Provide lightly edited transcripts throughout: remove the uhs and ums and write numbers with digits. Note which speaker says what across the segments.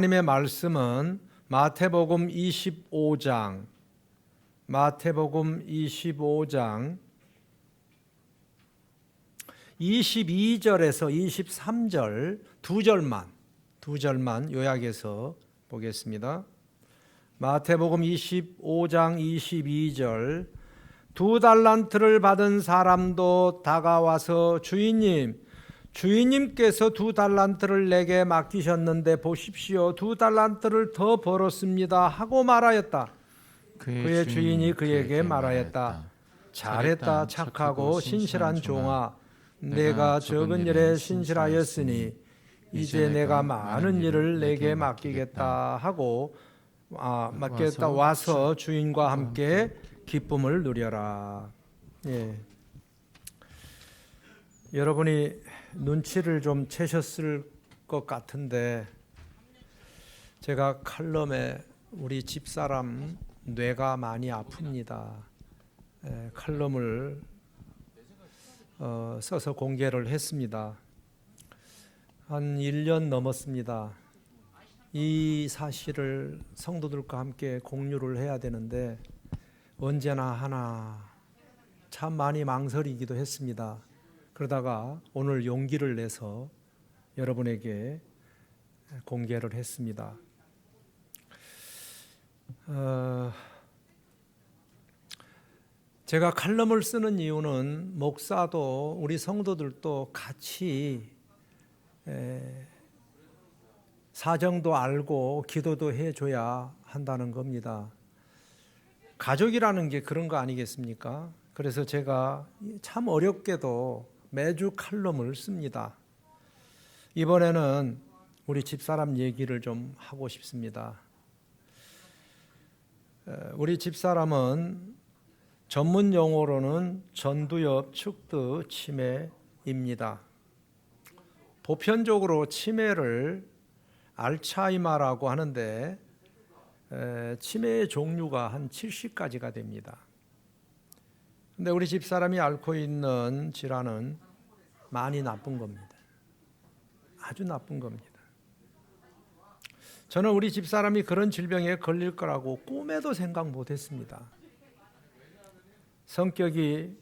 Speaker 1: 하나님의 말씀은 마태복음 25장 22절에서 23절 두 절만 요약해서 보겠습니다. 마태복음 25장 22절 두 달란트를 받은 사람도 다가와서 주인님께서 두 달란트를 내게 맡기셨는데 보십시오, 두 달란트를 더 벌었습니다 하고 말하였다. 그의 주인이 그에게 말하였다. 잘했다, 착하고 신실한 종아, 내가 적은 일에 신실하였으니 이제 내가 많은 일을 내게 맡기겠다 하고 맡겼다. 와서 주인과 함께 기쁨을 누려라. 예. 여러분이 눈치를 좀 채셨을 것 같은데, 제가 칼럼에 우리 집사람 뇌가 많이 아픕니다. 칼럼을 써서 공개를 했습니다. 한 1년 넘었습니다. 이 사실을 성도들과 함께 공유를 해야 되는데 언제나 하나 참 많이 망설이기도 했습니다. 그러다가 오늘 용기를 내서 여러분에게 공개를 했습니다. 제가 칼럼을 쓰는 이유는 목사도 우리 성도들도 같이 사정도 알고 기도도 해줘야 한다는 겁니다. 가족이라는 게 그런 거 아니겠습니까? 그래서 제가 참 어렵게도 매주 칼럼을 씁니다. 이번에는 우리 집사람 얘기를 좀 하고 싶습니다. 우리 집사람은 전문 용어로는 전두엽 측두 치매입니다. 보편적으로 치매를 알츠하이머라고 하는데 치매의 종류가 한 70가지가 됩니다. 근데 우리 집사람이 앓고 있는 질환은 많이 나쁜 겁니다. 아주 나쁜 겁니다. 저는 우리 집사람이 그런 질병에 걸릴 거라고 꿈에도 생각 못했습니다. 성격이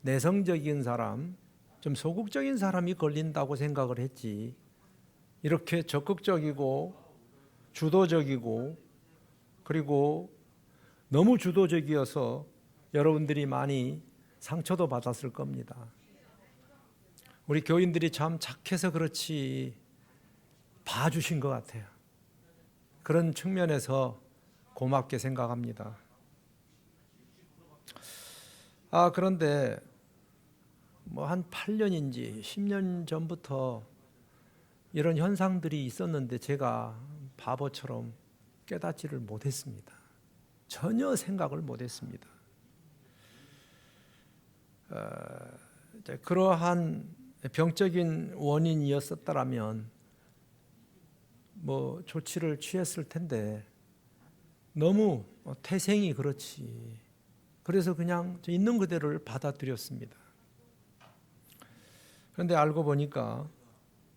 Speaker 1: 내성적인 사람, 좀 소극적인 사람이 걸린다고 생각을 했지, 이렇게 적극적이고 주도적이고 그리고 너무 주도적이어서 여러분들이 많이 상처도 받았을 겁니다. 우리 교인들이 참 착해서 그렇지 봐주신 것 같아요. 그런 측면에서 고맙게 생각합니다. 그런데 한 8년인지 10년 전부터 이런 현상들이 있었는데 제가 바보처럼 깨닫지를 못했습니다. 전혀 생각을 못했습니다. 그러한 병적인 원인이었었다면 조치를 취했을 텐데 너무 태생이 그렇지. 그래서 그냥 있는 그대로를 받아들였습니다. 그런데 알고 보니까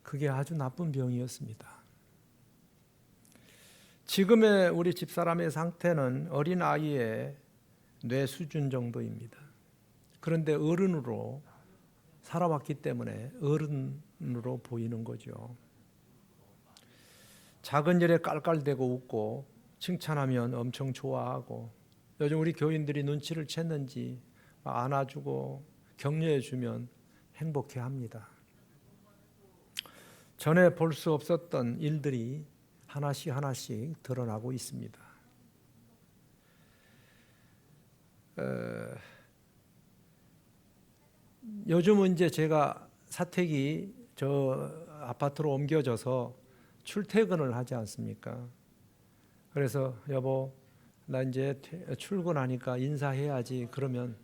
Speaker 1: 그게 아주 나쁜 병이었습니다. 지금의 우리 집사람의 상태는 어린아이의 뇌 수준 정도입니다. 그런데 어른으로 살아왔기 때문에 어른으로 보이는 거죠. 작은 일에 깔깔대고 웃고 칭찬하면 엄청 좋아하고, 요즘 우리 교인들이 눈치를 챘는지 안아주고 격려해주면 행복해합니다. 전에 볼 수 없었던 일들이 하나씩 드러나고 있습니다. 요즘은 이제 제가 사택이 저 아파트로 옮겨져서 출퇴근을 하지 않습니까? 그래서 여보, 나 이제 출근하니까 인사해야지. 그러면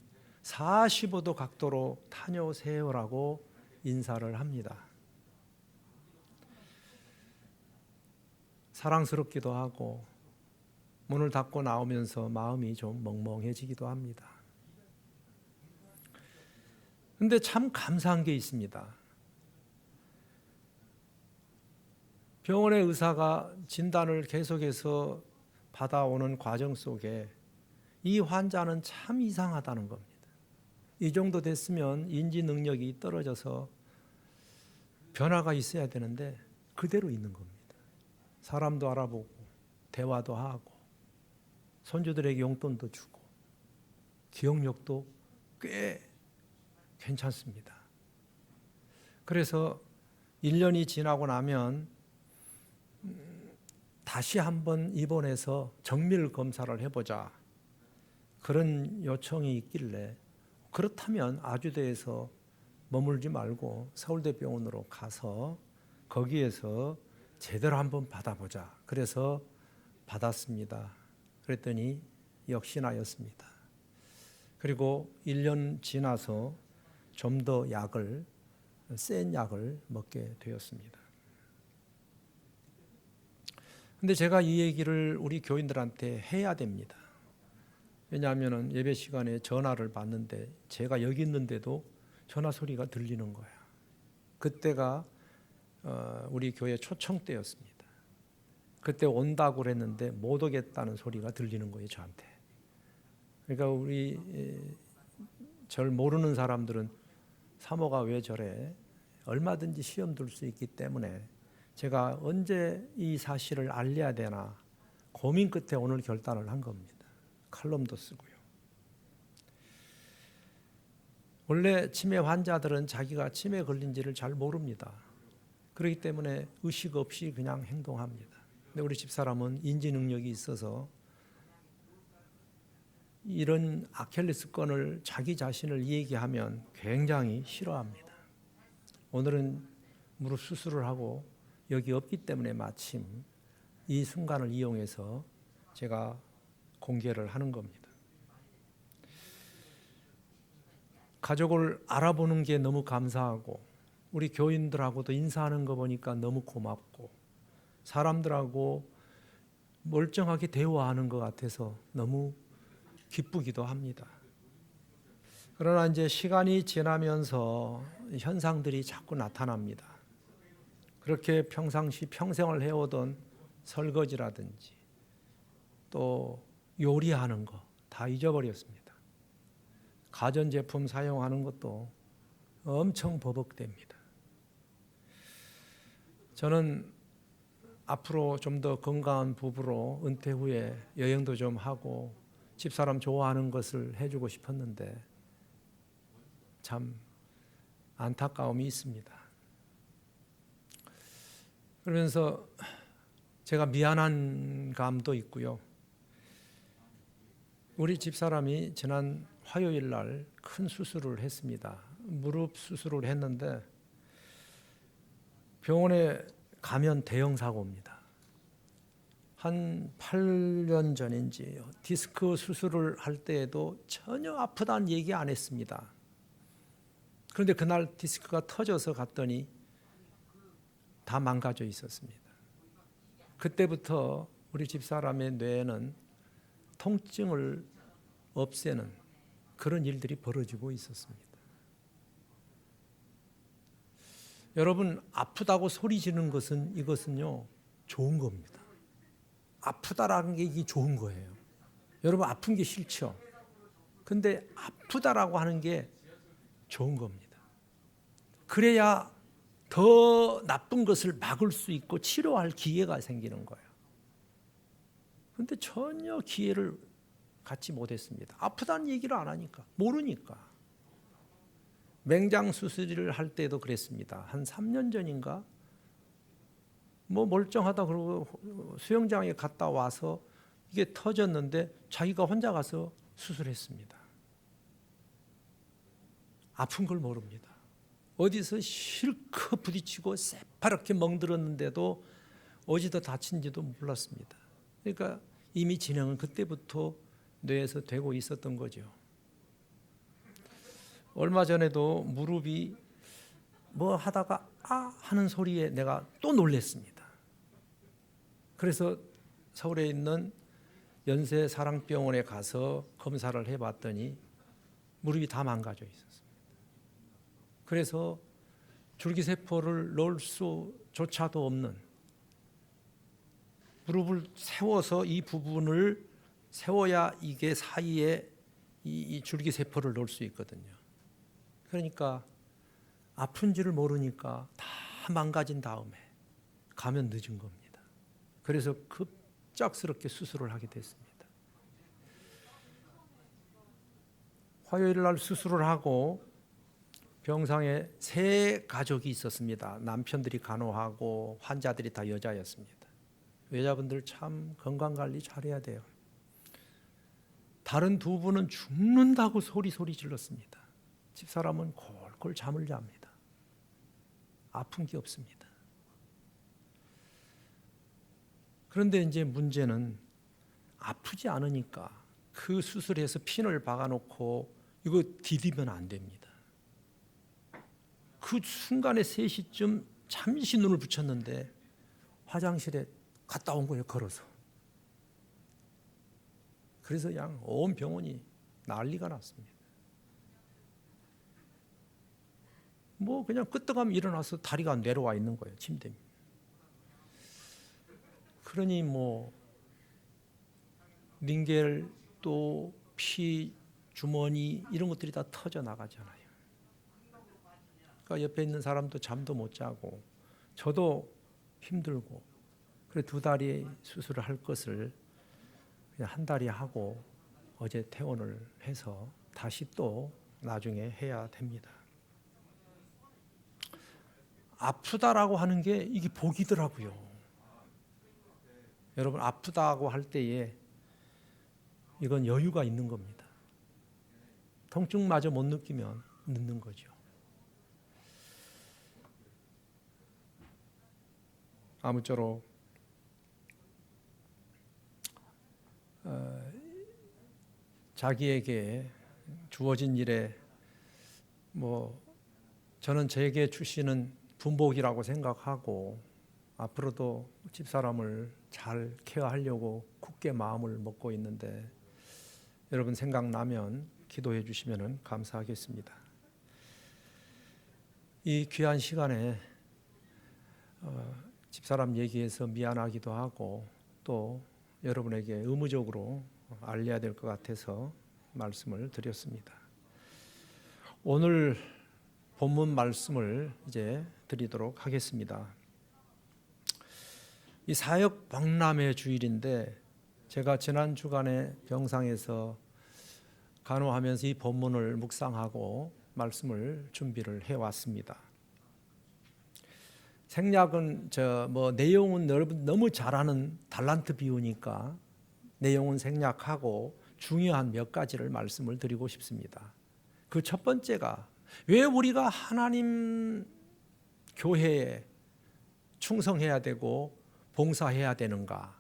Speaker 1: 45도 각도로 다녀오세요라고 인사를 합니다. 사랑스럽기도 하고 문을 닫고 나오면서 마음이 좀 멍멍해지기도 합니다. 근데 참 감사한 게 있습니다. 병원의 의사가 진단을 계속해서 받아오는 과정 속에 이 환자는 참 이상하다는 겁니다. 이 정도 됐으면 인지 능력이 떨어져서 변화가 있어야 되는데 그대로 있는 겁니다. 사람도 알아보고 대화도 하고 손주들에게 용돈도 주고 기억력도 꽤 괜찮습니다. 그래서 1년이 지나고 나면 다시 한번 입원해서 정밀 검사를 해보자, 그런 요청이 있길래 그렇다면 아주대에서 머물지 말고 서울대병원으로 가서 거기에서 제대로 한번 받아보자. 그래서 받았습니다. 그랬더니 역시나였습니다. 그리고 1년 지나서 좀 더 센 약을 먹게 되었습니다. 근데 제가 이 얘기를 우리 교인들한테 해야 됩니다. 왜냐하면 예배 시간에 전화를 받는데 제가 여기 있는데도 전화 소리가 들리는 거야. 그때가 우리 교회 초청 때였습니다. 그때 온다고 그랬는데 못 오겠다는 소리가 들리는 거예요, 저한테. 그러니까 우리 절 모르는 사람들은 사모가 왜 저래? 얼마든지 시험 들 수 있기 때문에 제가 언제 이 사실을 알려야 되나 고민 끝에 오늘 결단을 한 겁니다. 칼럼도 쓰고요. 원래 치매 환자들은 자기가 치매 걸린지를 잘 모릅니다. 그렇기 때문에 의식 없이 그냥 행동합니다. 근데 우리 집사람은 인지 능력이 있어서 이런 아킬레스건을 자기 자신을 얘기하면 굉장히 싫어합니다. 오늘은 무릎 수술을 하고 여기 없기 때문에 마침 이 순간을 이용해서 제가 공개를 하는 겁니다. 가족을 알아보는 게 너무 감사하고 우리 교인들하고도 인사하는 거 보니까 너무 고맙고 사람들하고 멀쩡하게 대화하는 것 같아서 너무 기쁘기도 합니다. 그러나 이제 시간이 지나면서 현상들이 자꾸 나타납니다. 그렇게 평상시 평생을 해오던 설거지라든지 또 요리하는 거 다 잊어버렸습니다. 가전제품 사용하는 것도 엄청 버벅댑니다. 저는 앞으로 좀 더 건강한 부부로 은퇴 후에 여행도 좀 하고 집사람 좋아하는 것을 해주고 싶었는데 참 안타까움이 있습니다. 그러면서 제가 미안한 감도 있고요. 우리 집사람이 지난 화요일 날 큰 수술을 했습니다. 무릎 수술을 했는데 병원에 가면 대형 사고입니다. 한 8년 전인지 디스크 수술을 할 때에도 전혀 아프다는 얘기 안 했습니다. 그런데 그날 디스크가 터져서 갔더니 다 망가져 있었습니다. 그때부터 우리 집사람의 뇌에는 통증을 없애는 그런 일들이 벌어지고 있었습니다. 여러분, 아프다고 소리 지르는 것은 이것은요 좋은 겁니다. 아프다라는 게 이게 좋은 거예요. 여러분 아픈 게 싫죠? 근데 아프다라고 하는 게 좋은 겁니다. 그래야 더 나쁜 것을 막을 수 있고 치료할 기회가 생기는 거예요. 그런데 전혀 기회를 갖지 못했습니다. 아프다는 얘기를 안 하니까, 모르니까. 맹장 수술을 할 때도 그랬습니다. 한 3년 전인가 뭐 멀쩡하다 그러고 수영장에 갔다 와서 이게 터졌는데 자기가 혼자 가서 수술했습니다. 아픈 걸 모릅니다. 어디서 실컷 부딪히고 새파랗게 멍들었는데도 어디다 다친지도 몰랐습니다. 그러니까 이미 진행은 그때부터 뇌에서 되고 있었던 거죠. 얼마 전에도 무릎이 뭐 하다가 아 하는 소리에 내가 또 놀랐습니다. 그래서 서울에 있는 연세사랑병원에 가서 검사를 해봤더니 무릎이 다 망가져 있었습니다. 그래서 줄기세포를 넣을 수조차도 없는 무릎을 세워서 이 부분을 세워야 이게 사이에 이 줄기세포를 넣을 수 있거든요. 그러니까 아픈지를 모르니까 다 망가진 다음에 가면 늦은 겁니다. 그래서 급작스럽게 수술을 하게 됐습니다. 화요일 날 수술을 하고 병상에 3가족이 있었습니다. 남편들이 간호하고 환자들이 다 여자였습니다. 여자분들 참 건강관리 잘해야 돼요. 다른 2분은 죽는다고 소리 질렀습니다. 집사람은 골골 잠을 잡니다. 아픈 게 없습니다. 그런데 이제 문제는 아프지 않으니까 그 수술해서 핀을 박아놓고 이거 디디면 안 됩니다. 그 순간에 3시쯤 잠시 눈을 붙였는데 화장실에 갔다 온 거예요, 걸어서. 그래서 그냥 온 병원이 난리가 났습니다. 뭐 그냥 끄떡하면 일어나서 다리가 내려와 있는 거예요, 침대에. 그러니 뭐 링겔 또 피 주머니 이런 것들이 다 터져 나가잖아요. 그러니까 옆에 있는 사람도 잠도 못 자고 저도 힘들고, 그래 2달이 수술을 할 것을 그냥 1달이 하고 어제 퇴원을 해서 다시 또 나중에 해야 됩니다. 아프다라고 하는 게 이게 복이더라고요. 여러분, 아프다고 할 때에 이건 여유가 있는 겁니다. 통증마저 못 느끼면 늦는 거죠. 아무쪼록 자기에게 주어진 일에 뭐 저는 제게 주시는 분복이라고 생각하고 앞으로도 집사람을 잘 케어하려고 굳게 마음을 먹고 있는데, 여러분 생각나면 기도해 주시면 감사하겠습니다. 이 귀한 시간에 집사람 얘기해서 미안하기도 하고 또 여러분에게 의무적으로 알려야 될 것 같아서 말씀을 드렸습니다. 오늘 본문 말씀을 이제 드리도록 하겠습니다. 이 사역 박람회 주일인데 제가 지난 주간에 병상에서 간호하면서 이 본문을 묵상하고 말씀을 준비를 해왔습니다. 생략은 내용은 여러분 너무 잘 아는 달란트 비유니까 내용은 생략하고 중요한 몇 가지를 말씀을 드리고 싶습니다. 그 첫 번째가 왜 우리가 하나님 교회에 충성해야 되고 봉사해야 되는가?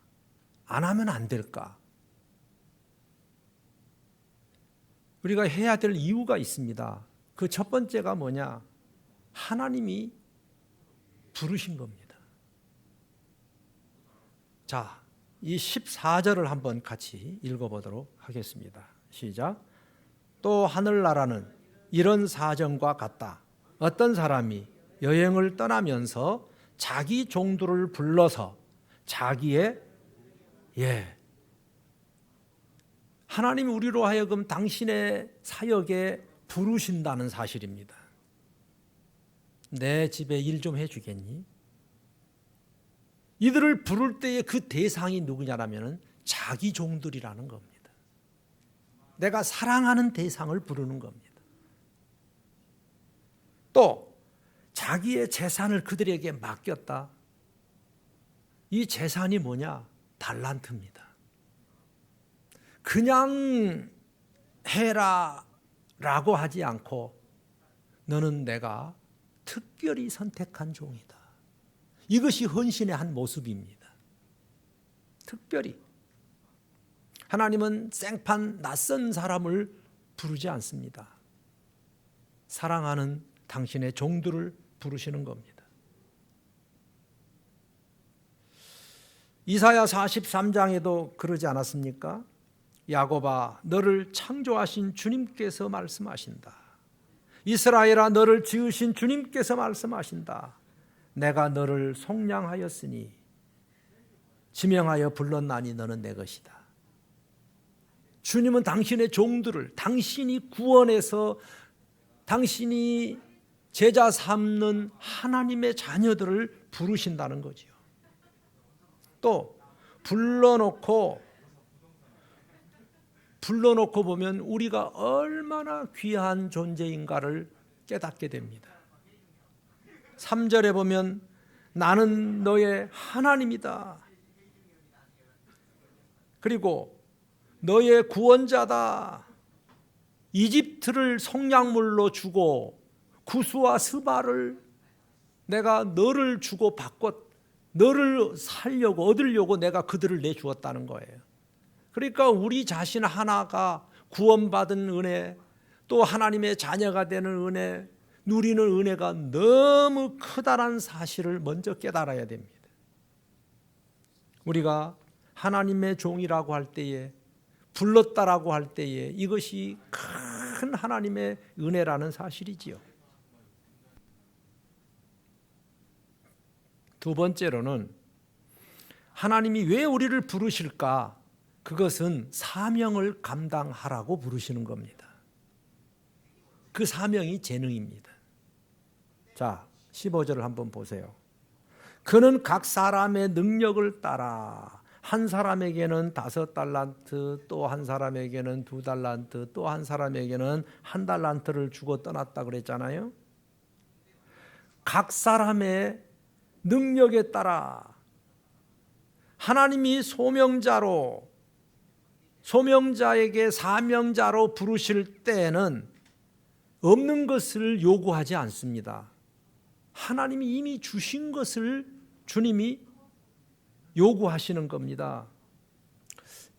Speaker 1: 안 하면 안 될까? 우리가 해야 될 이유가 있습니다. 그 첫 번째가 뭐냐? 하나님이 부르신 겁니다. 자, 이 14절을 한번 같이 읽어보도록 하겠습니다. 시작. 또 하늘나라는 이런 사정과 같다. 어떤 사람이 여행을 떠나면서 자기 종들을 불러서 자기의 하나님이 우리로 하여금 당신의 사역에 부르신다는 사실입니다. 내 집에 일 좀 해주겠니? 이들을 부를 때에 그 대상이 누구냐라면 자기 종들이라는 겁니다. 내가 사랑하는 대상을 부르는 겁니다. 또 자기의 재산을 그들에게 맡겼다. 이 재산이 뭐냐? 달란트입니다. 그냥 해라 라고 하지 않고 너는 내가 특별히 선택한 종이다. 이것이 헌신의 한 모습입니다. 특별히 하나님은 생판 낯선 사람을 부르지 않습니다. 사랑하는 당신의 종들을 부르시는 겁니다. 이사야 43장에도 그러지 않았습니까? 야곱아, 너를 창조하신 주님께서 말씀하신다. 이스라엘아, 너를 지으신 주님께서 말씀하신다. 내가 너를 속량하였으니 지명하여 불렀나니 너는 내 것이다. 주님은 당신의 종들을 당신이 구원해서 당신이 제자 삼는 하나님의 자녀들을 부르신다는 거지요. 또 불러놓고 보면 우리가 얼마나 귀한 존재인가를 깨닫게 됩니다. 3절에 보면 나는 너의 하나님이다. 그리고 너의 구원자다. 이집트를 성량물로 주고 구스와 스바를 내가 너를 주고 너를 살려고 얻으려고 내가 그들을 내주었다는 거예요. 그러니까 우리 자신 하나가 구원받은 은혜, 또 하나님의 자녀가 되는 은혜, 누리는 은혜가 너무 크다는 사실을 먼저 깨달아야 됩니다. 우리가 하나님의 종이라고 할 때에, 불렀다라고 할 때에 이것이 큰 하나님의 은혜라는 사실이지요. 두 번째로는 하나님이 왜 우리를 부르실까? 그것은 사명을 감당하라고 부르시는 겁니다. 그 사명이 재능입니다. 자, 15절을 한번 보세요. 그는 각 사람의 능력을 따라 한 사람에게는 5달란트, 또 한 사람에게는 2달란트, 또 한 사람에게는 1달란트를 주고 떠났다 그랬잖아요. 각 사람의 능력에 따라 하나님이 소명자에게 사명자로 부르실 때에는 없는 것을 요구하지 않습니다. 하나님이 이미 주신 것을 주님이 요구하시는 겁니다.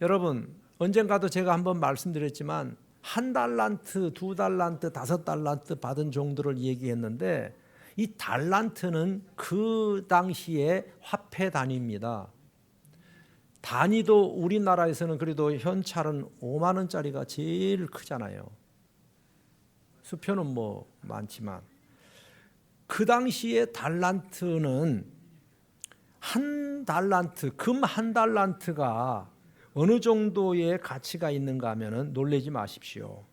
Speaker 1: 여러분, 언젠가도 제가 한번 말씀드렸지만 1달란트, 2달란트, 5달란트 받은 종들을 얘기했는데 이 달란트는 그 당시에 화폐 단위입니다. 단위도 우리나라에서는 그래도 현찰은 5만 원짜리가 제일 크잖아요. 수표는 뭐 많지만 그 당시에 달란트는 한 달란트, 금 한 달란트가 어느 정도의 가치가 있는가 하면은 놀라지 마십시오.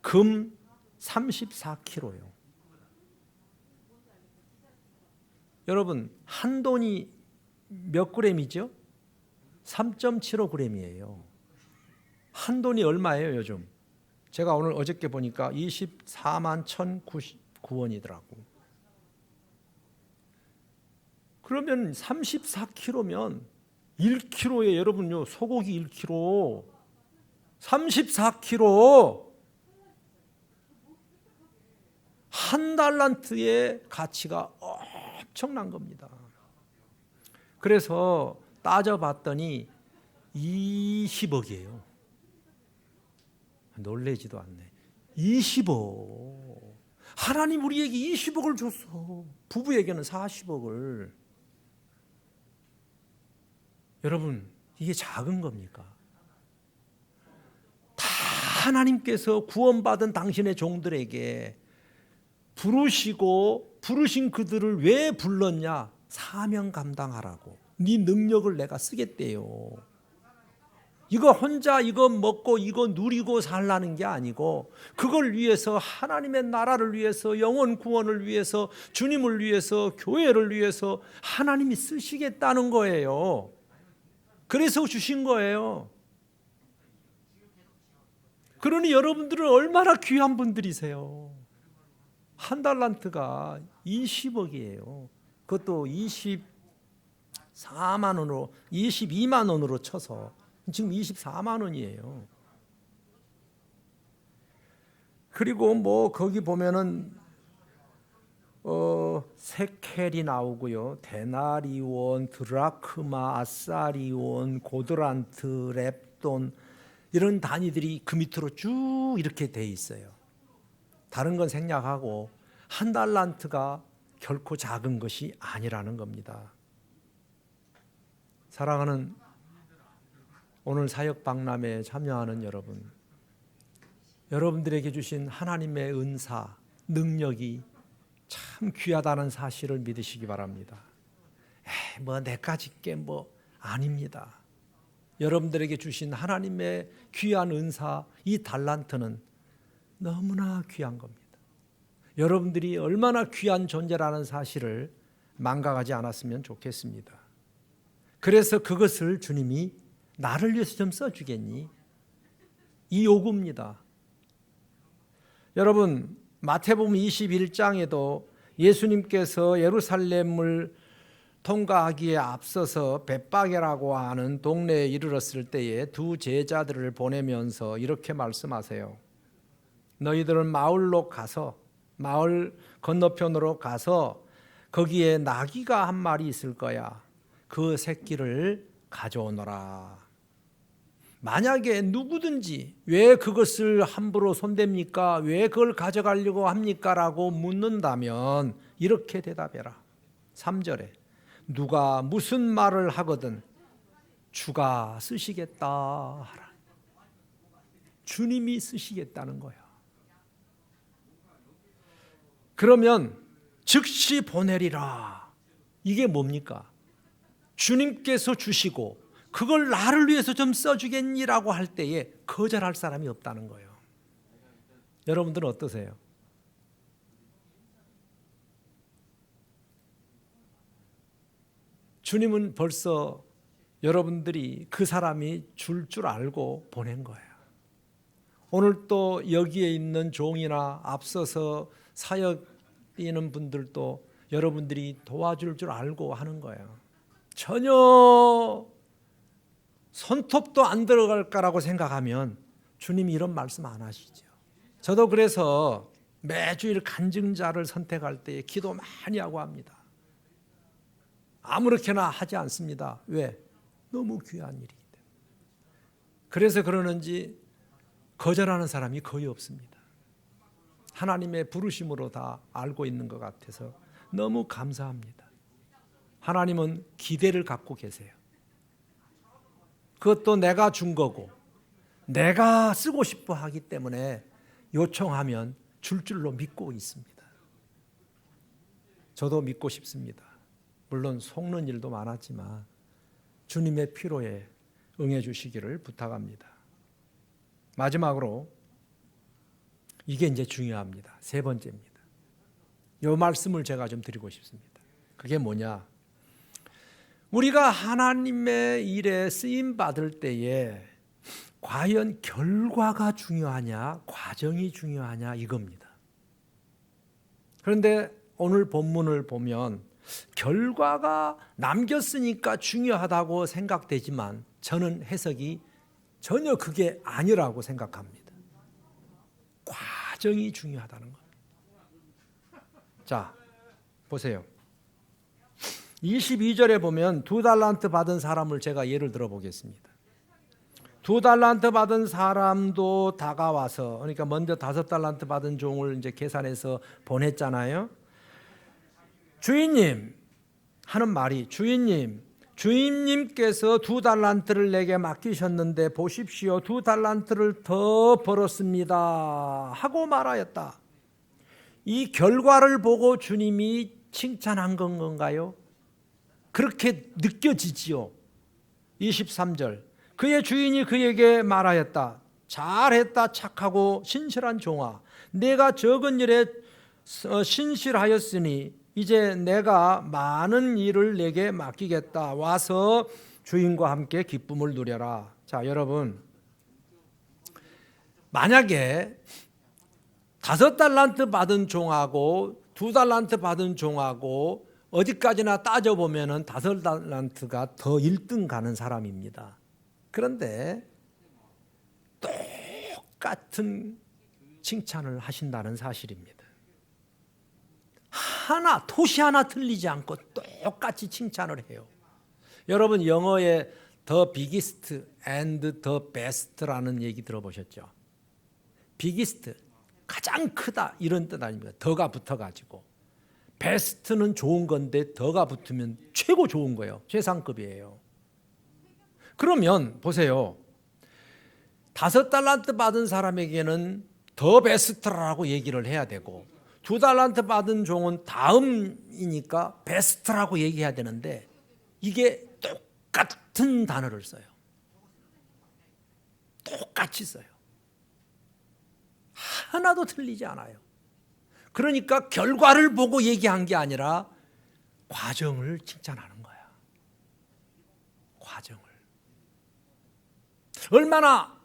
Speaker 1: 금 34kg요. 여러분, 한 돈이 몇 그램이죠? 3.75g이에요. 한 돈이 얼마예요, 요즘? 제가 오늘 어저께 보니까 24만 1,099원이더라고. 그러면 34kg면 1kg에 여러분요, 소고기 1kg, 34kg, 한 달란트의 가치가 엄청난 겁니다. 그래서 따져봤더니 20억이에요. 놀래지도 않네. 20억. 하나님 우리에게 20억을 줬어. 부부에게는 40억을. 여러분, 이게 작은 겁니까? 다 하나님께서 구원받은 당신의 종들에게 부르신 그들을 왜 불렀냐? 사명 감당하라고. 네 능력을 내가 쓰겠대요. 이거 혼자 이거 먹고 이거 누리고 살라는 게 아니고 그걸 위해서 하나님의 나라를 위해서 영혼 구원을 위해서 주님을 위해서 교회를 위해서 하나님이 쓰시겠다는 거예요. 그래서 주신 거예요. 그러니 여러분들은 얼마나 귀한 분들이세요. 한 달란트가 20억이에요. 그것도 24만 원으로 22만 원으로 쳐서 지금 24만 원이에요. 그리고 뭐 거기 보면은 세켈이 나오고요. 데나리온, 드라크마, 아사리온, 고드란트, 렙돈 이런 단위들이 그 밑으로 쭉 이렇게 돼 있어요. 다른 건 생략하고 한 달란트가 결코 작은 것이 아니라는 겁니다. 사랑하는 오늘 사역 박람회에 참여하는 여러분들에게 주신 하나님의 은사, 능력이 참 귀하다는 사실을 믿으시기 바랍니다. 뭐 내가 짓게 뭐 아닙니다. 여러분들에게 주신 하나님의 귀한 은사, 이 달란트는 너무나 귀한 겁니다. 여러분들이 얼마나 귀한 존재라는 사실을 망각하지 않았으면 좋겠습니다. 그래서 그것을 주님이 나를 위해서 좀 써주겠니? 이 요구입니다. 여러분, 마태복음 21장에도 예수님께서 예루살렘을 통과하기에 앞서서 벳바게라고 하는 동네에 이르렀을 때에 두 제자들을 보내면서 이렇게 말씀하세요. 너희들은 마을 건너편으로 가서 거기에 나귀가 한 마리 있을 거야. 그 새끼를 가져오너라. 만약에 누구든지 왜 그것을 함부로 손댑니까? 왜 그걸 가져가려고 합니까? 라고 묻는다면 이렇게 대답해라. 3절에 누가 무슨 말을 하거든 주가 쓰시겠다 하라. 주님이 쓰시겠다는 거야. 그러면 즉시 보내리라. 이게 뭡니까? 주님께서 주시고 그걸 나를 위해서 좀 써주겠니라고 할 때에 거절할 사람이 없다는 거예요. 여러분들은 어떠세요? 주님은 벌써 여러분들이 그 사람이 줄 알고 보낸 거예요. 오늘 또 여기에 있는 종이나 앞서서 사역 뛰는 분들도 여러분들이 도와줄 줄 알고 하는 거예요. 전혀 손톱도 안 들어갈까라고 생각하면 주님이 이런 말씀 안 하시죠. 저도 그래서 매주일 간증자를 선택할 때 기도 많이 하고 합니다. 아무렇게나 하지 않습니다. 왜? 너무 귀한 일이기 때문에. 그래서 그러는지 거절하는 사람이 거의 없습니다. 하나님의 부르심으로 다 알고 있는 것 같아서 너무 감사합니다. 하나님은 기대를 갖고 계세요. 그것도 내가 준 거고 내가 쓰고 싶어 하기 때문에 요청하면 줄 줄로 믿고 있습니다. 저도 믿고 싶습니다. 물론 속는 일도 많았지만 주님의 필요에 응해 주시기를 부탁합니다. 마지막으로 이게 이제 중요합니다. 세 번째입니다. 이 말씀을 제가 좀 드리고 싶습니다. 그게 뭐냐? 우리가 하나님의 일에 쓰임 받을 때에 과연 결과가 중요하냐, 과정이 중요하냐 이겁니다. 그런데 오늘 본문을 보면 결과가 남겼으니까 중요하다고 생각되지만 저는 해석이 전혀 그게 아니라고 생각합니다. 과정이 중요하다는 겁니다. 자, 보세요. 22절에 보면 2달란트 받은 사람을 제가 예를 들어 보겠습니다. 2달란트 받은 사람도 다가와서, 그러니까 먼저 5달란트 받은 종을 이제 계산해서 보냈잖아요. 주인님 하는 말이, 주인님께서 2달란트를 내게 맡기셨는데 보십시오, 2달란트를 더 벌었습니다 하고 말하였다. 이 결과를 보고 주님이 칭찬한 건가요? 그렇게 느껴지지요. 23절, 그의 주인이 그에게 말하였다. 잘했다, 착하고 신실한 종아, 내가 적은 일에 신실하였으니 이제 내가 많은 일을 내게 맡기겠다. 와서 주인과 함께 기쁨을 누려라. 자, 여러분, 만약에 5달란트 받은 종하고 2달란트 받은 종하고 어디까지나 따져보면 5달란트가 더 1등 가는 사람입니다. 그런데 똑같은 칭찬을 하신다는 사실입니다. 토시 하나 틀리지 않고 똑같이 칭찬을 해요. 여러분, 영어에 the biggest and the best라는 얘기 들어보셨죠? biggest, 가장 크다 이런 뜻 아닙니까? 더가 붙어가지고. 베스트는 좋은 건데 더가 붙으면 최고 좋은 거예요. 최상급이에요. 그러면 보세요. 5달란트 받은 사람에게는 더 베스트라고 얘기를 해야 되고 2달란트 받은 종은 다음이니까 베스트라고 얘기해야 되는데 이게 똑같은 단어를 써요. 똑같이 써요. 하나도 틀리지 않아요. 그러니까 결과를 보고 얘기한 게 아니라 과정을 칭찬하는 거야. 과정을. 얼마나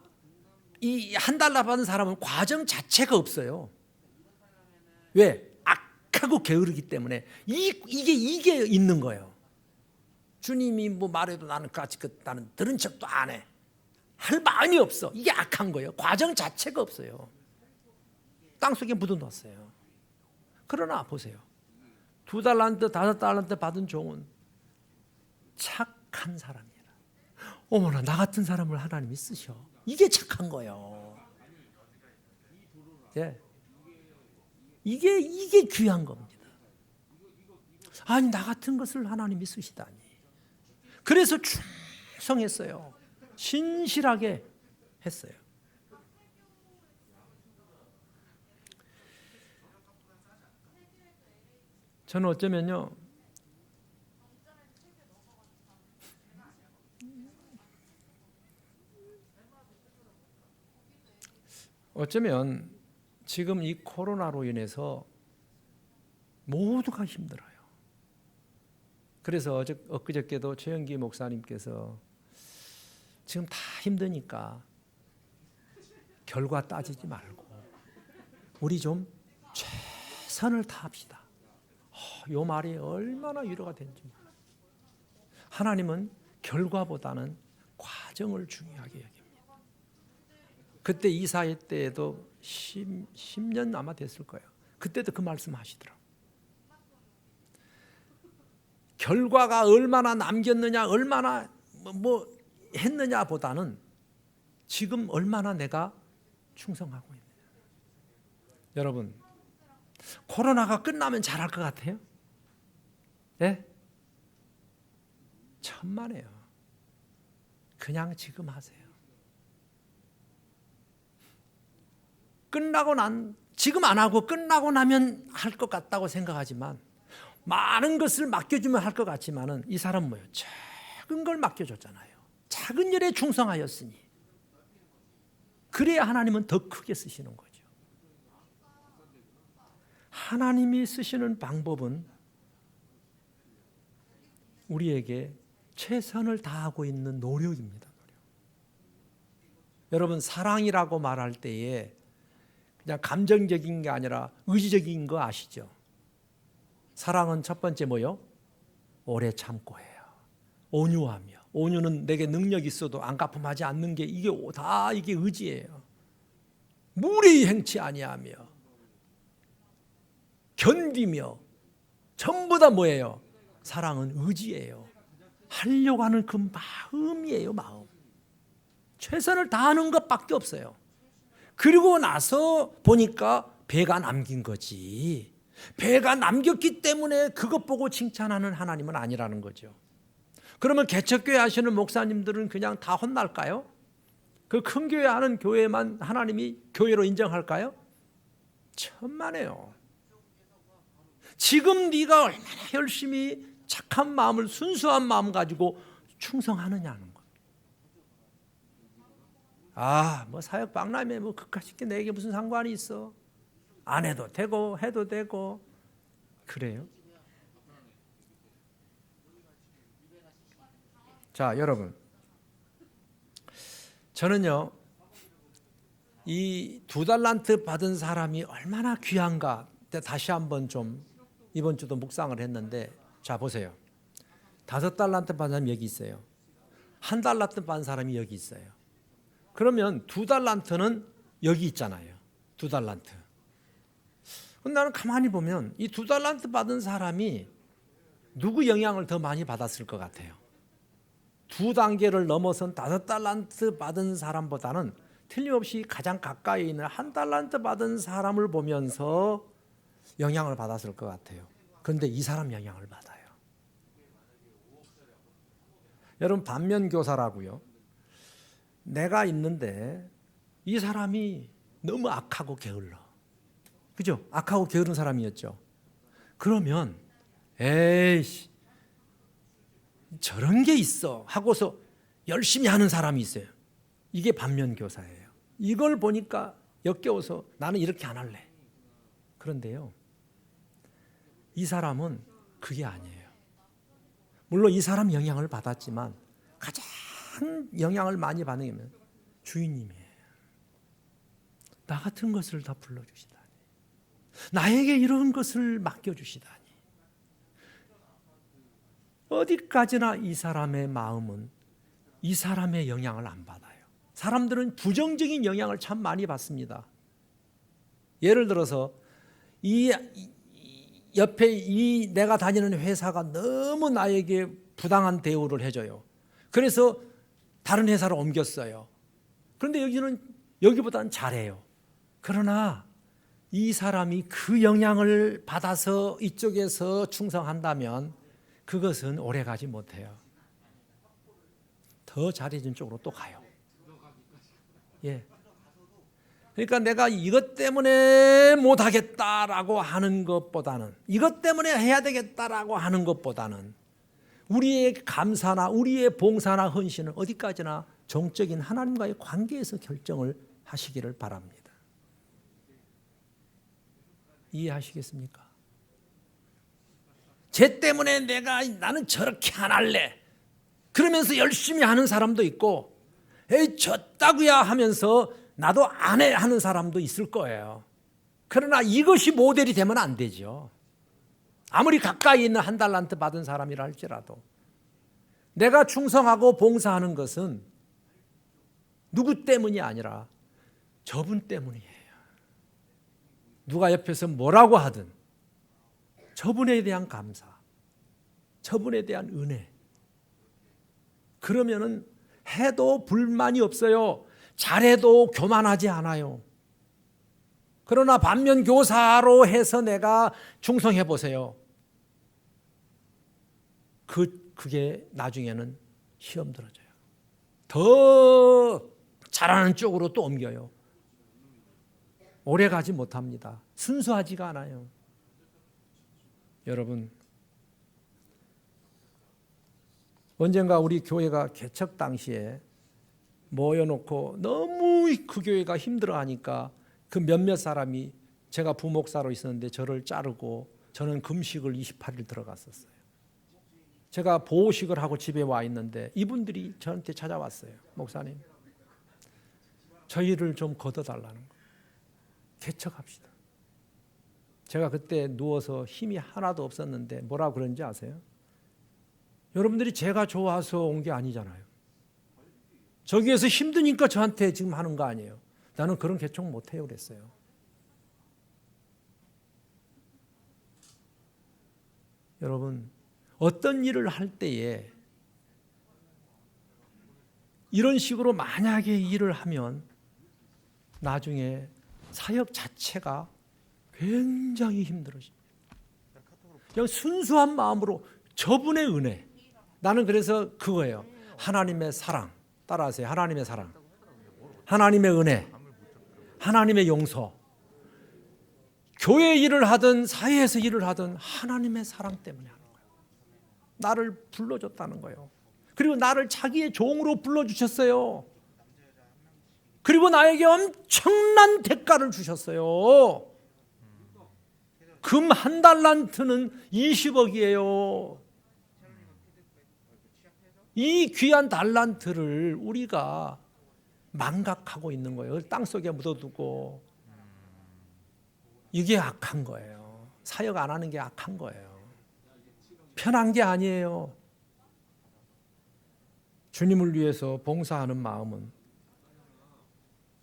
Speaker 1: 이 한 달러 받은 사람은 과정 자체가 없어요. 왜? 악하고 게으르기 때문에 이게 있는 거예요. 주님이 뭐 말해도 나는 나는 들은 척도 안 해. 할 마음이 없어. 이게 악한 거예요. 과정 자체가 없어요. 땅속에 묻어놨어요. 그러나 보세요. 2달란트, 5달란트 받은 종은 착한 사람이라. 어머나, 나 같은 사람을 하나님이 쓰셔. 이게 착한 거예요. 예. 이게 귀한 겁니다. 아니, 나 같은 것을 하나님이 쓰시다니. 그래서 충성했어요. 신실하게 했어요. 저는 어쩌면 지금 이 코로나로 인해서 모두가 힘들어요. 그래서 엊그저께도 최영기 목사님께서 지금 다 힘드니까 결과 따지지 말고 우리 좀 최선을 다합시다. 이 말이 얼마나 위로가 되는지. 하나님은 결과보다는 과정을 중요하게 여깁니다. 그때 이사회 때에도 10년 아마 됐을 거예요. 그때도 그 말씀 하시더라고요. 결과가 얼마나 남겼느냐, 얼마나 뭐 했느냐보다는 지금 얼마나 내가 충성하고 있느냐. 여러분, 코로나가 끝나면 잘할 것 같아요? 네? 천만에요. 그냥 지금 하세요. 지금 안 하고 끝나고 나면 할 것 같다고 생각하지만, 많은 것을 맡겨주면 할 것 같지만은 이 사람 뭐예요? 작은 걸 맡겨줬잖아요. 작은 일에 충성하였으니 그래야 하나님은 더 크게 쓰시는 거죠. 하나님이 쓰시는 방법은 우리에게 최선을 다하고 있는 노력입니다. 여러분, 사랑이라고 말할 때에 그냥 감정적인 게 아니라 의지적인 거 아시죠? 사랑은 첫 번째 뭐요? 오래 참고 해요. 온유하며. 온유는 내게 능력이 있어도 안갚음하지 않는 게 이게 의지예요. 무례히 행치 아니하며 견디며 전부 다 뭐예요? 사랑은 의지예요. 하려고 하는 그 마음이에요, 마음. 최선을 다하는 것밖에 없어요. 그리고 나서 보니까 배가 남긴 거지. 배가 남겼기 때문에 그것 보고 칭찬하는 하나님은 아니라는 거죠. 그러면 개척교회 하시는 목사님들은 그냥 다 혼날까요? 그 큰 교회 하는 교회만 하나님이 교회로 인정할까요? 천만에요. 지금 네가 얼마나 열심히 착한 마음을, 순수한 마음 가지고 충성하느냐는 거. 뭐 사역 박람회 뭐 그까짓 게 내게 무슨 상관이 있어? 안 해도 되고 해도 되고. 그래요? 자, 여러분, 저는요, 이 2달란트 받은 사람이 얼마나 귀한가 다시 한번 좀 이번 주도 묵상을 했는데, 자 보세요. 5달란트 받은 사람이 여기 있어요. 1달란트 받은 사람이 여기 있어요. 그러면 2달란트는 여기 있잖아요. 2달란트. 근데 나는 가만히 보면 이 2달란트 받은 사람이 누구 영향을 더 많이 받았을 것 같아요? 2단계를 넘어선 5달란트 받은 사람보다는 틀림없이 가장 가까이 있는 1달란트 받은 사람을 보면서 영향을 받았을 것 같아요. 그런데 이 사람 영향을 받아요. 여러분, 반면교사라고요. 내가 있는데 이 사람이 너무 악하고 게을러. 그죠? 악하고 게으른 사람이었죠. 그러면 에이씨, 저런 게 있어 하고서 열심히 하는 사람이 있어요. 이게 반면교사예요. 이걸 보니까 역겨워서 나는 이렇게 안 할래. 그런데요, 이 사람은 그게 아니에요. 물론 이 사람 영향을 받았지만 가장 영향을 많이 받는 게 주인님이에요. 나 같은 것을 다 불러주시다니, 나에게 이런 것을 맡겨주시다니. 어디까지나 이 사람의 마음은 이 사람의 영향을 안 받아요. 사람들은 부정적인 영향을 참 많이 받습니다. 예를 들어서 이 옆에 이 내가 다니는 회사가 너무 나에게 부당한 대우를 해줘요. 그래서 다른 회사로 옮겼어요. 그런데 여기는 여기보다는 잘해요. 그러나 이 사람이 그 영향을 받아서 이쪽에서 충성한다면 그것은 오래가지 못해요. 더 잘해진 쪽으로 또 가요. 예. 그러니까 내가 이것 때문에 못하겠다라고 하는 것보다는, 이것 때문에 해야 되겠다라고 하는 것보다는 우리의 감사나 우리의 봉사나 헌신은 어디까지나 정적인 하나님과의 관계에서 결정을 하시기를 바랍니다. 이해하시겠습니까? 쟤 때문에 나는 저렇게 안 할래 그러면서 열심히 하는 사람도 있고, 에이 졌다구야 하면서 나도 안 해 하는 사람도 있을 거예요. 그러나 이것이 모델이 되면 안 되죠. 아무리 가까이 있는 한 달란트 받은 사람이라 할지라도 내가 충성하고 봉사하는 것은 누구 때문이 아니라 저분 때문이에요. 누가 옆에서 뭐라고 하든 저분에 대한 감사, 저분에 대한 은혜, 그러면은 해도 불만이 없어요. 잘해도 교만하지 않아요. 그러나 반면 교사로 해서 내가 충성해 보세요. 그게 나중에는 시험 들어져요. 더 잘하는 쪽으로 또 옮겨요. 오래 가지 못합니다. 순수하지가 않아요. 여러분, 언젠가 우리 교회가 개척 당시에 모여놓고 너무 그 교회가 힘들어하니까 그 몇몇 사람이, 제가 부목사로 있었는데 저를 자르고 저는 금식을 28일 들어갔었어요. 제가 보호식을 하고 집에 와 있는데 이분들이 저한테 찾아왔어요. 목사님, 저희를 좀 걷어달라는 거, 개척합시다. 제가 그때 누워서 힘이 하나도 없었는데 뭐라고 그런지 아세요? 여러분들이 제가 좋아서 온 게 아니잖아요. 저기에서 힘드니까 저한테 지금 하는 거 아니에요. 나는 그런 개척 못해요 그랬어요. 여러분, 어떤 일을 할 때에 이런 식으로 만약에 일을 하면 나중에 사역 자체가 굉장히 힘들어집니다. 그냥 순수한 마음으로 저분의 은혜, 나는 그래서 그거예요. 하나님의 사랑, 따라하세요. 하나님의 사랑, 하나님의 은혜, 하나님의 용서. 교회 일을 하든 사회에서 일을 하든 하나님의 사랑 때문에 하는 거예요. 나를 불러줬다는 거예요. 그리고 나를 자기의 종으로 불러주셨어요. 그리고 나에게 엄청난 대가를 주셨어요. 금 한 달란트는 20억이에요. 이 귀한 달란트를 우리가 망각하고 있는 거예요. 땅속에 묻어두고. 이게 악한 거예요. 사역 안 하는 게 악한 거예요. 편한 게 아니에요. 주님을 위해서 봉사하는 마음은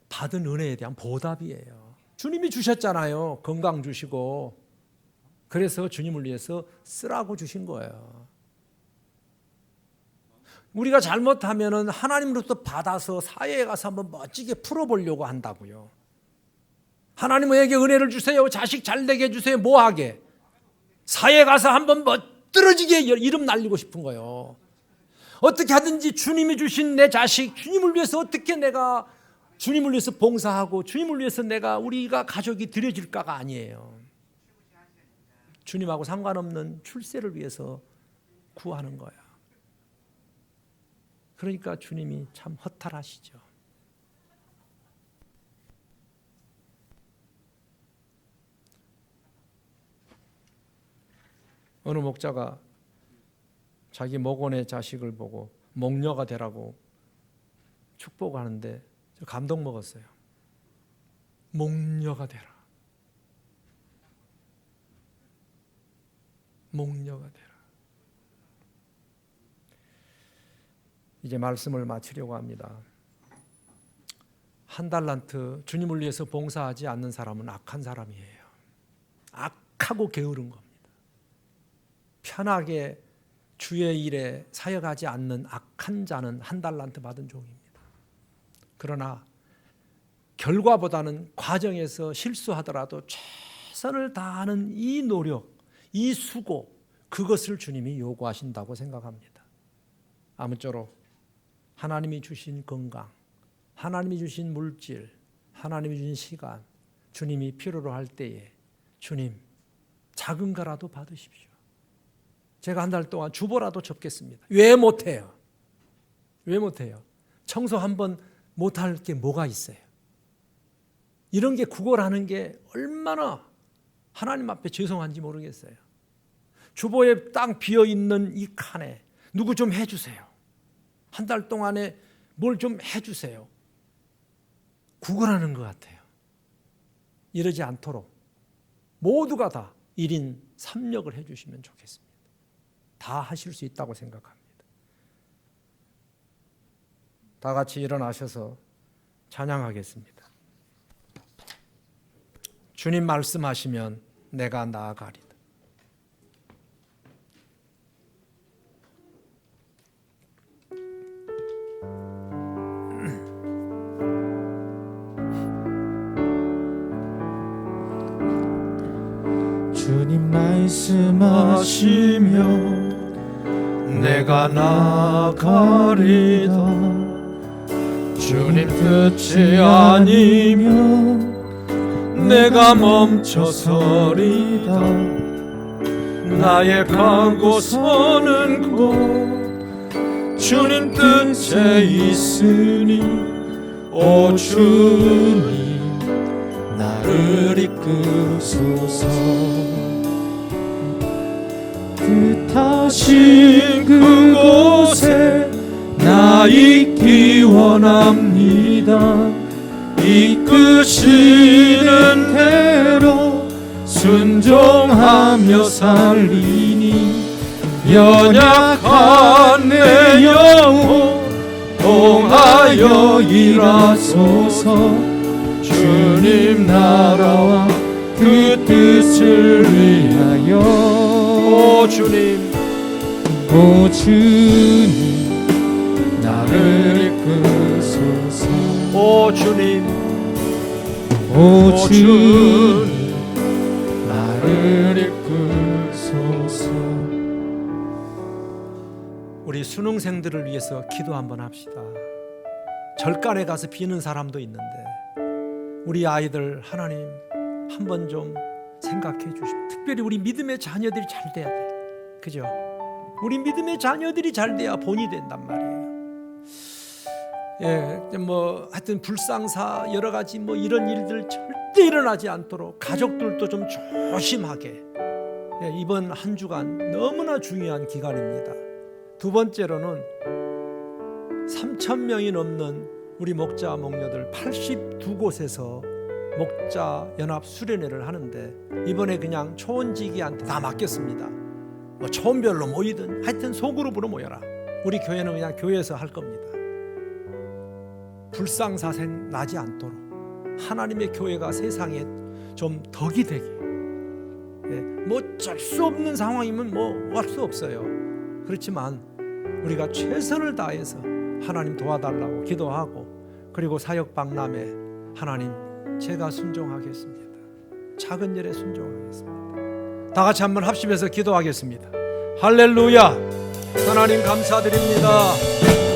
Speaker 1: 받은 은혜에 대한 보답이에요. 주님이 주셨잖아요. 건강 주시고. 그래서 주님을 위해서 쓰라고 주신 거예요. 우리가 잘못하면은 하나님으로부터 받아서 사회에 가서 한번 멋지게 풀어보려고 한다고요. 하나님에게 은혜를 주세요. 자식 잘되게 해주세요. 뭐하게? 사회에 가서 한번 멋들어지게 이름 날리고 싶은 거예요. 어떻게 하든지 주님이 주신 내 자식, 주님을 위해서 어떻게 내가 주님을 위해서 봉사하고 주님을 위해서 우리가 가족이 드려질까가 아니에요. 주님하고 상관없는 출세를 위해서 구하는 거야. 그러니까 주님이 참 허탈하시죠. 어느 목자가 자기 목원의 자식을 보고 목녀가 되라고 축복하는데 저 감동 먹었어요. 목녀가 되라. 목녀가 되라. 이제 말씀을 마치려고 합니다. 한 달란트, 주님을 위해서 봉사하지 않는 사람은 악한 사람이에요. 악하고 게으른 겁니다. 편하게 주의 일에 사역하지 않는 악한 자는 한 달란트 받은 종입니다. 그러나 결과보다는 과정에서 실수하더라도 최선을 다하는 이 노력, 이 수고, 그것을 주님이 요구하신다고 생각합니다. 아무쪼록 하나님이 주신 건강, 하나님이 주신 물질, 하나님이 주신 시간, 주님이 필요로 할 때에 주님 작은 거라도 받으십시오. 제가 한 달 동안 주보라도 접겠습니다. 왜 못해요? 왜 못해요? 청소 한번 못할 게 뭐가 있어요? 이런 게 구걸하는 게 얼마나 하나님 앞에 죄송한지 모르겠어요. 주보에 땅 비어있는 이 칸에 누구 좀 해주세요. 한 달 동안에 뭘 좀 해주세요. 구걸하는 것 같아요. 이러지 않도록 모두가 다 1인 3역을 해주시면 좋겠습니다. 다 하실 수 있다고 생각합니다. 다 같이 일어나셔서 찬양하겠습니다. 주님 말씀하시면 내가 나아가리다.
Speaker 2: 주님 말씀하시며 내가 나아가리다. 주님 뜻이 아니면 내가 멈춰서리다. 나의 가고 서는 곳 주님 뜻에 있으니 오 주님 나를 이끄소서. 뜻하신 그곳에 나 있기 원합니다. 이끄시는 대로 순종하며 살리니 연약한 내 영혼 통하여 일하소서. 주님 나라와 그 뜻을 위하여 오 주님 나를 이끄소서.
Speaker 1: 오 주님
Speaker 2: 나를 이끄소서.
Speaker 1: 우리 수능생들을 위해서 기도 한번 합시다. 절간에 가서 비는 사람도 있는데 우리 아이들 하나님 한번 좀 생각해 주십시오. 특별히 우리 믿음의 자녀들이 잘 돼야 돼. 그죠? 우리 믿음의 자녀들이 잘 돼야 본이 된단 말이에요. 뭐 하여튼 불상사 여러 가지 뭐 이런 일들 절대 일어나지 않도록 가족들도 좀 조심하게. 이번 한 주간 너무나 중요한 기간입니다. 두 번째로는 3,000명이 넘는 우리 목자 목녀들 82곳에서 목자 연합 수련회를 하는데 이번에 그냥 초원지기한테 다 맡겼습니다. 뭐 초원별로 모이든 하여튼 소그룹으로 모여라. 우리 교회는 그냥 교회에서 할 겁니다. 불상사생 나지 않도록 하나님의 교회가 세상에 좀 덕이 되게. 뭐 어쩔 수 없는 상황이면 뭐 할 수 없어요. 그렇지만 우리가 최선을 다해서 하나님 도와달라고 기도하고 그리고 사역 박람회 하나님 제가 순종하겠습니다. 작은 일에 순종하겠습니다. 다 같이 한번 합심해서 기도하겠습니다. 할렐루야. 하나님 감사드립니다.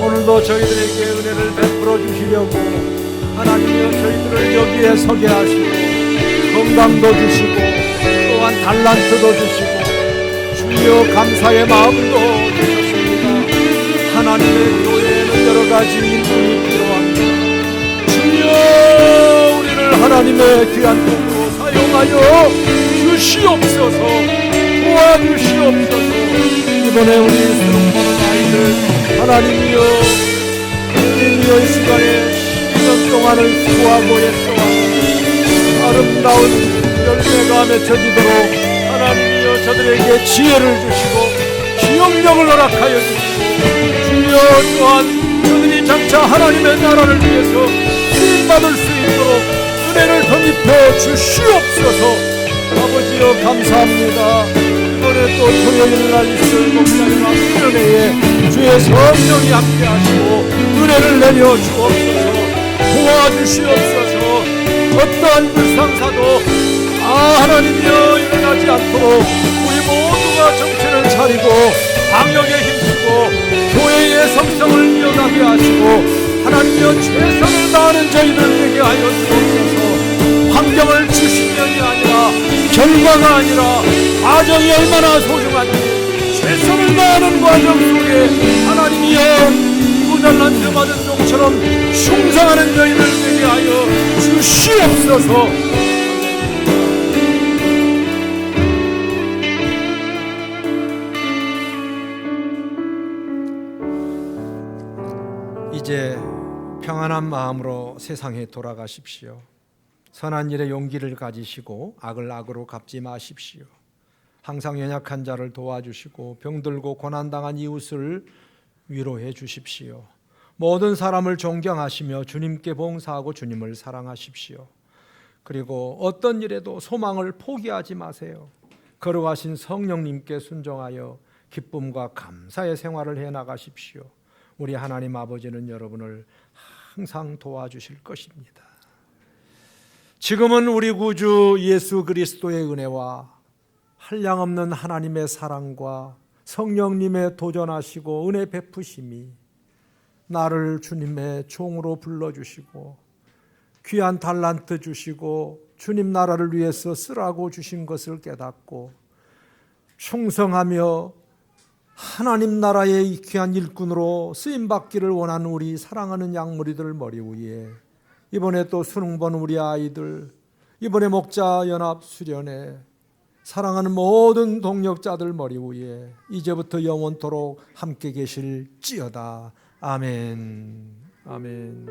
Speaker 1: 오늘도 저희들에게 은혜를 베풀어 주시려고 하나님이여 저희들을 여기에 서게 하시고 건강도 주시고 또한 달란트도 주시고 주여 감사의 마음도 주셨습니다. 하나님의 교회는 여러 가지 일꾼이 필요합니다. 주여, 우리를 하나님의 귀한 도구로 사용하여 주시옵소서. 도와주시옵소서. 이번에 우리 수능보는 아이들 하나님이여, 주님이여, 이 시간에 10년 동안을 수고하고 애써왔는데 아름다운 열매가 맺혀지도록 하나님이여 저들에게 지혜를 주시고 기억력을 허락하여 주시고, 주여 또한 저들이 장차 하나님의 나라를 위해서 쓰임받을 수 있도록 은혜를 덧입혀 주시옵소서. 아버지여 감사합니다. 이번에 또 토요일날 있을 목사님과 수련회에 주의 성령이 함께하시고 은혜를 내려 주옵소서. 도와주시옵소서. 어떠한 불상사도 하나님이여 일어나지 않도록 우리 모두가 정신을 차리고 방역에 힘쓰고 교회의 성성을 이어가게 하시고 하나님이여 최선을 다하는 저희들 되게 하여 주옵소서. 환경을 주시면이 아니라 결과가 아니라 과정이 얼마나 소중한지 최선을 다하는 과정 속에 하나님이여 모자란 뼈 맞은 종처럼 충성하는 저희들 되게 하여 주시옵소서. 이제 평안한 마음으로 세상에 돌아가십시오. 선한 일에 용기를 가지시고 악을 악으로 갚지 마십시오. 항상 연약한 자를 도와주시고 병들고 고난당한 이웃을 위로해 주십시오. 모든 사람을 존경하시며 주님께 봉사하고 주님을 사랑하십시오. 그리고 어떤 일에도 소망을 포기하지 마세요. 거룩하신 성령님께 순종하여 기쁨과 감사의 생활을 해나가십시오. 우리 하나님 아버지는 여러분을 항상 도와주실 것입니다. 지금은 우리 구주 예수 그리스도의 은혜와 한량없는 하나님의 사랑과 성령님의 도전하시고 은혜 베푸심이 나를 주님의 종으로 불러주시고 귀한 달란트 주시고 주님 나라를 위해서 쓰라고 주신 것을 깨닫고 충성하며 하나님 나라의 귀한 일꾼으로 쓰임받기를 원하는 우리 사랑하는 양무리들 머리 위에 이번에 또 수능 본 우리 아이들, 이번에 목자 연합 수련회 사랑하는 모든 동역자들 머리 위에 이제부터 영원토록 함께 계실지어다. 아멘. 아멘.